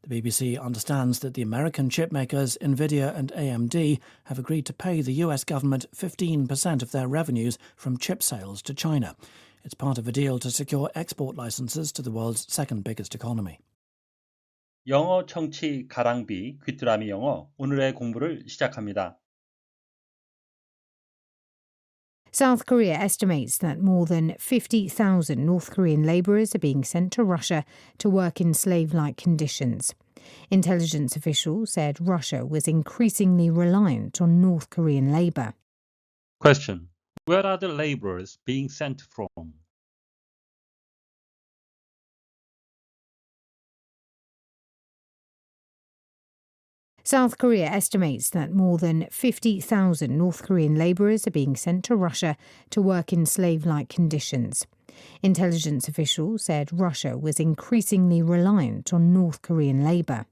The BBC understands that the American chip makers Nvidia and AMD have agreed to pay the US government 15% of their revenues from chip sales to China. It's part of a deal to secure export licenses to the world's second biggest economy. 영어 청취 가랑비 귀뚜라미 영어 오늘의 공부를 시작합니다. South Korea estimates that more than 50,000 North Korean labourers are being sent to Russia to work in slave-like conditions. Intelligence officials said Russia was increasingly reliant on North Korean labour. Question. Where are the laborers being sent from? South Korea estimates that more than 50,000 North Korean labourers are being sent to Russia to work in slave-like conditions. Intelligence officials said Russia was increasingly reliant on North Korean labour.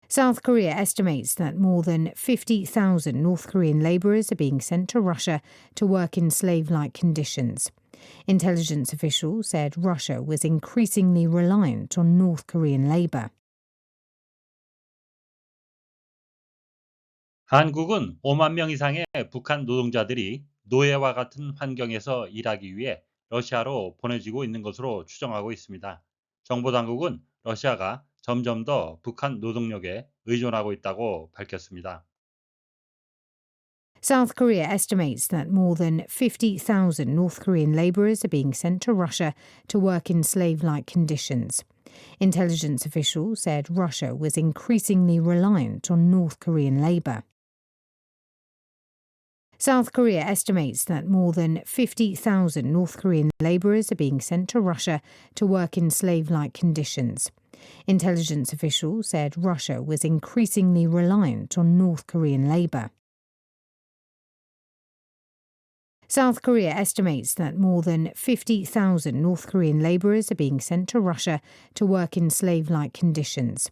South Korea estimates that more than 50,000 North Korean labourers are being sent to Russia to work in slave-like conditions. Intelligence officials said Russia was increasingly reliant on North Korean labour. 한국은 5만 명 이상의 북한 노동자들이 노예와 같은 환경에서 일하기 위해 러시아로 보내지고 있는 것으로 추정하고 있습니다. 정보당국은 러시아가 점점 더 북한 노동력에 의존하고 있다고 밝혔습니다. South Korea estimates that more than 50,000 North Korean labourers are being sent to Russia to work in slave-like conditions. Intelligence officials said Russia was increasingly reliant on North Korean labour. South Korea estimates that more than 50,000 North Korean labourers are being sent to Russia to work in slave-like conditions. Intelligence officials said Russia was increasingly reliant on North Korean labour. South Korea estimates that more than 50,000 North Korean labourers are being sent to Russia to work in slave-like conditions.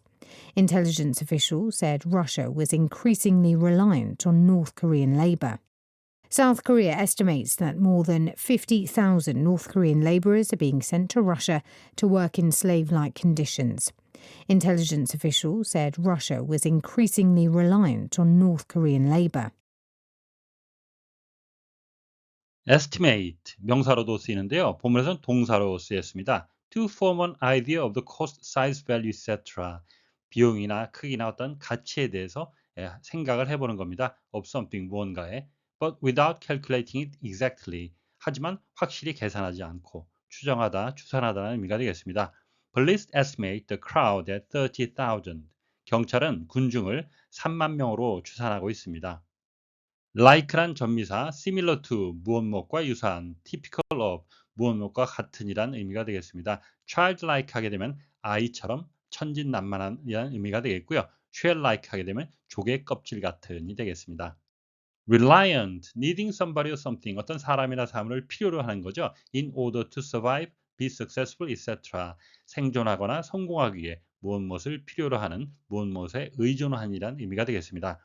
Intelligence officials said Russia was increasingly reliant on North Korean labour. South Korea estimates that more than 50,000 North Korean labourers are being sent to Russia to work in slave-like conditions. Intelligence officials said Russia was increasingly reliant on North Korean labour. estimate 명사로도 쓰이는데요. 본문에서는 동사로 쓰였습니다. To form an idea of the cost, size, value, etc. 비용이나 크기나 어떤 가치에 대해서 생각을 해보는 겁니다. of something 무언가에 but without calculating it exactly. 하지만 확실히 계산하지 않고 추정하다, 추산하다는 의미가 되겠습니다. Police estimate the crowd at 30,000. 경찰은 군중을 3만 명으로 추산하고 있습니다. like란 전미사, similar to 무엇무엇과 유사한, typical of 무엇무엇과 같은이란 의미가 되겠습니다. childlike 하게 되면 아이처럼 천진난만한이라는 의미가 되겠고요. shell-like 하게 되면 조개 껍질 같은이 되겠습니다. reliant, needing somebody or something, 어떤 사람이나 사물을 필요로 하는 거죠. in order to survive, be successful, etc. 생존하거나 성공하기 위해 무엇무엇을 필요로 하는, 무엇무엇에 의존한이란 의미가 되겠습니다.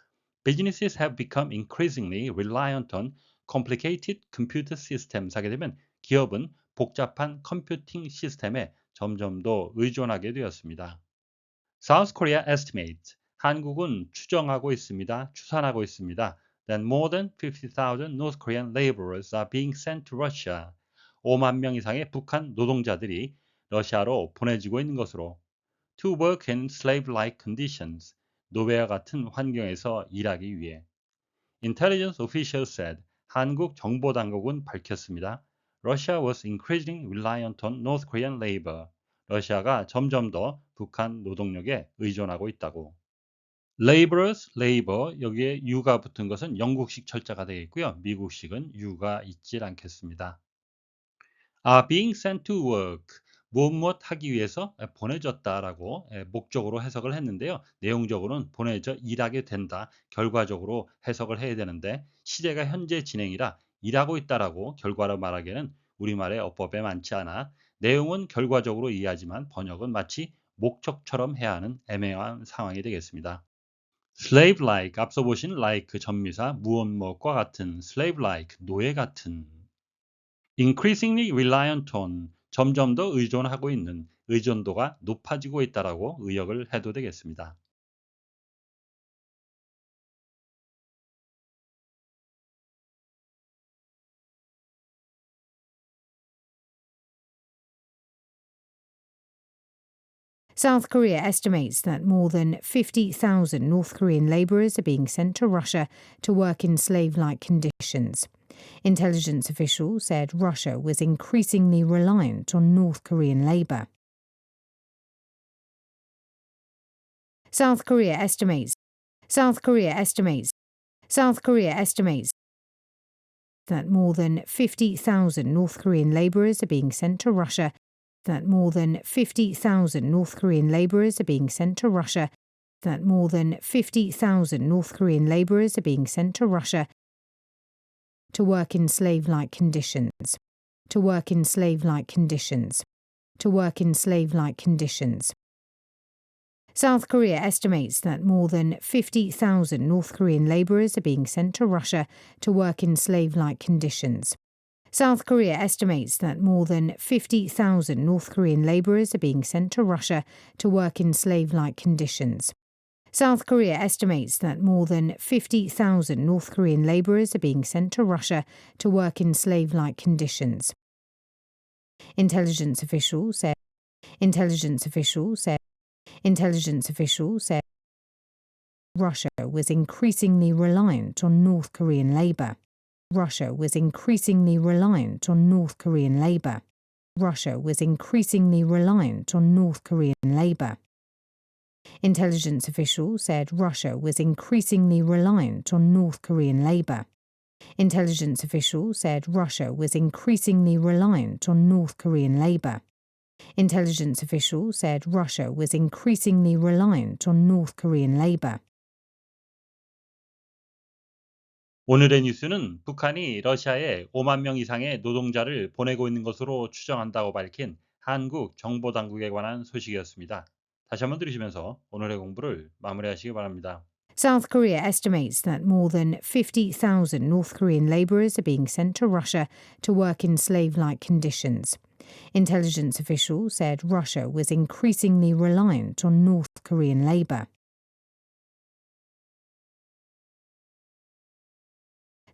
Businesses have become increasingly reliant on complicated computer systems 하게 되면 기업은 복잡한 컴퓨팅 시스템에 점점 더 의존하게 되었습니다. South Korea estimates, 한국은 추정하고 있습니다. 추산하고 있습니다. That more than 50,000 North Korean laborers are being sent to Russia. 5만 명 이상의 북한 노동자들이 러시아로 보내지고 있는 것으로 to work in slave-like conditions. 노예와 같은 환경에서 일하기 위해. Intelligence officials said, 한국 정보당국은 밝혔습니다. Russia was increasingly reliant on North Korean labor. 러시아가 점점 더 북한 노동력에 의존하고 있다고. laborers, labor, 여기에 U가 붙은 것은 영국식 철자가 되겠고요. 미국식은 U가 있질 않겠습니다. are being sent to work. 무엇 하기 위해서 보내졌다라고 목적으로 해석을 했는데요. 내용적으로는 보내져 일하게 된다. 결과적으로 해석을 해야 되는데 시제가 현재 진행이라 일하고 있다라고 결과로 말하기에는 우리말의 어법에 많지 않아 내용은 결과적으로 이해하지만 번역은 마치 목적처럼 해야 하는 애매한 상황이 되겠습니다. slave-like, 앞서 보신 like 전미사 무엇과 같은 slave-like, 노예 같은 increasingly reliant on 점점 더 의존하고 있는, 의존도가 높아지고 있다라고 의역을 해도 되겠습니다. South Korea estimates that more than 50,000 North Korean labourers are being sent to Russia to work in slave-like conditions. Intelligence officials said Russia was increasingly reliant on North Korean labour. South Korea estimates that more than 50,000 North Korean labourers are being sent to Russia to work in slave-like conditions. South Korea estimates that more than 50,000 North Korean labourers are being sent to Russia to work in slave-like conditions. South Korea estimates that more than 50,000 North Korean labourers are being sent to Russia to work in slave-like conditions. South Korea estimates that more than 50,000 North Korean labourers are being sent to Russia to work in slave-like conditions. Intelligence officials said Russia was increasingly reliant on North Korean labour. Intelligence officials said Russia was increasingly reliant on North Korean labour. Intelligence officials said Russia was increasingly reliant on North Korean labour. Intelligence officials said Russia was increasingly reliant on North Korean labour. 오늘의 뉴스는 북한이 러시아에 5만 명 이상의 노동자를 보내고 있는 것으로 추정한다고 밝힌 한국 정보당국에 관한 소식이었습니다. 다시 한번 들으시면서 오늘의 공부를 마무리하시기 바랍니다. South Korea estimates that more than 50,000 North Korean labourers are being sent to Russia to work in slave-like conditions. Intelligence officials said Russia was increasingly reliant on North Korean labour.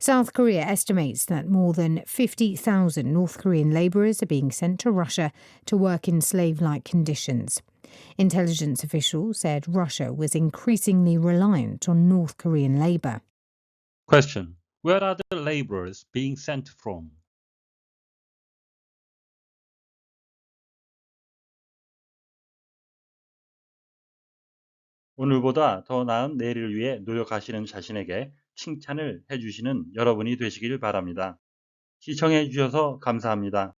South Korea estimates that more than 50,000 North Korean labourers are being sent to Russia to work in slave-like conditions. Intelligence officials said Russia was increasingly reliant on North Korean labour. Question. Where are the laborers being sent from? 오늘보다 더 나은 내일을 위해 노력하시는 자신에게 칭찬을 해주시는 여러분이 되시길 바랍니다. 시청해 주셔서 감사합니다.